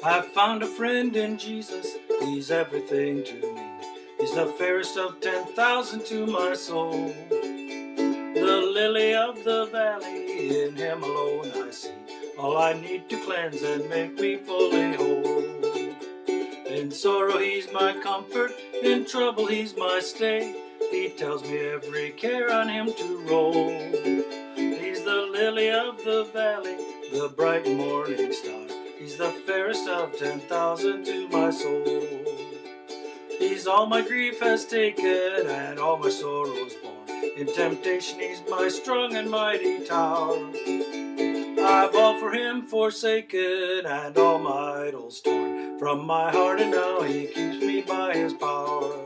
I've found a friend in Jesus, he's everything to me. He's the fairest of 10,000 to my soul. The lily of the valley, in him alone I see all I need to cleanse and make me fully whole. In sorrow he's my comfort, in trouble he's my stay. He tells me every care on him to roll. He's the lily of the valley, the bright morning star. He's the fairest of 10,000 to my soul. He's all my grief has taken and all my sorrows borne. In temptation he's my strong and mighty tower. I've all for him forsaken and all my idols torn from my heart, and now he keeps me by his power.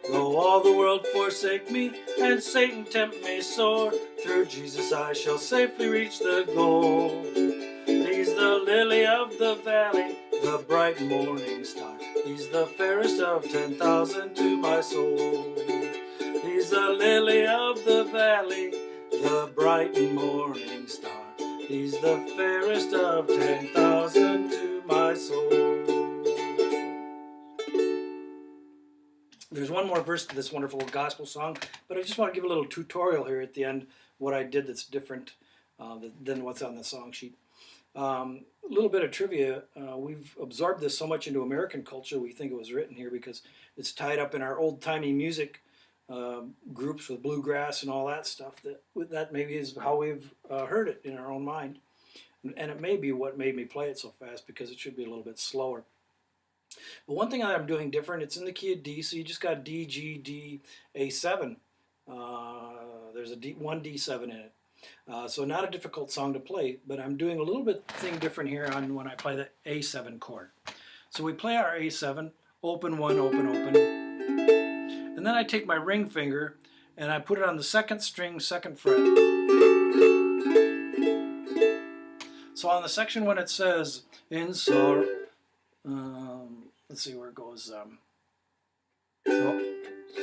Though all the world forsake me and Satan tempt me sore, through Jesus I shall safely reach the goal. He's the lily of the valley, the bright morning star. He's the fairest of 10,000 to my soul. He's the lily of the valley, the bright morning star. He's the fairest of 10,000 to my soul. There's one more verse to this wonderful gospel song, but I just want to give a little tutorial here at the end, what I did that's different than what's on the song sheet. A little bit of trivia. We've absorbed this so much into American culture, we think it was written here because it's tied up in our old-timey music groups with bluegrass and all that stuff. That maybe is how we've heard it in our own mind. And it may be what made me play it so fast, because it should be a little bit slower. But one thing that I'm doing different, it's in the key of D, so you just got D, G, D, A7. There's a D, one D7 in it. So not a difficult song to play, but I'm doing a little bit thing different here on when I play the A7 chord. So we play our A7, open one, open, open. And then I take my ring finger and I put it on the second string, second fret. So on the section when it says, in sorrow, let's see where it goes.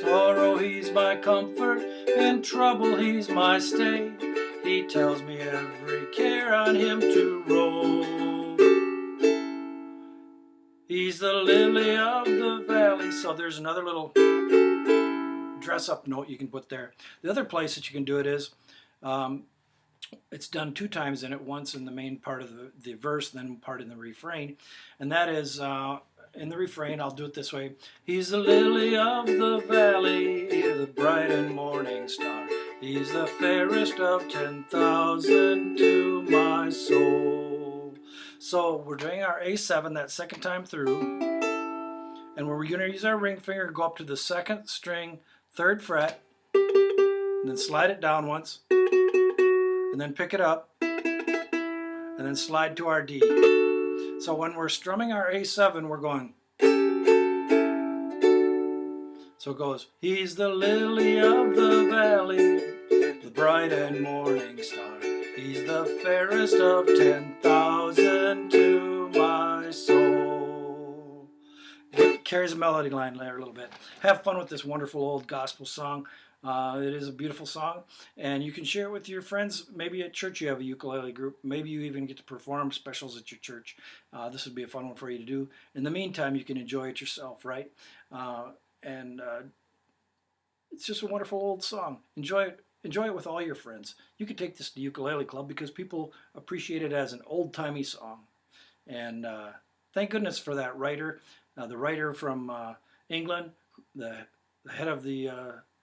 Sorrow he's my comfort, in trouble he's my stay. He tells me every care on him to roll. He's the lily of the valley. So there's another little dress-up note you can put there. The other place that you can do it is, it's done two times in it, once in the main part of the verse, then part in the refrain. And that is, in the refrain, I'll do it this way. He's the lily of the valley, the bright and morning star. He's the fairest of 10,000 to my soul. So we're doing our A7 that second time through. And we're going to use our ring finger to go up to the second string, third fret, and then slide it down once. And then pick it up, and then slide to our D. So when we're strumming our A7, we're going. So it goes, he's the lily of the valley, the bright and morning star. He's the fairest of 10,000 to my soul. It carries a melody line there a little bit. Have fun with this wonderful old gospel song. It is a beautiful song, and you can share it with your friends. Maybe at church you have a ukulele group. Maybe you even get to perform specials at your church. This would be a fun one for you to do. In the meantime, you can enjoy it yourself, right? It's just a wonderful old song. Enjoy it with all your friends. You could take this to Ukulele Club because people appreciate it as an old-timey song. And thank goodness for that writer, the writer from England, the head of the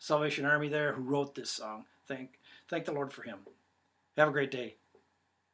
Salvation Army there, who wrote this song. Thank the Lord for him. Have a great day.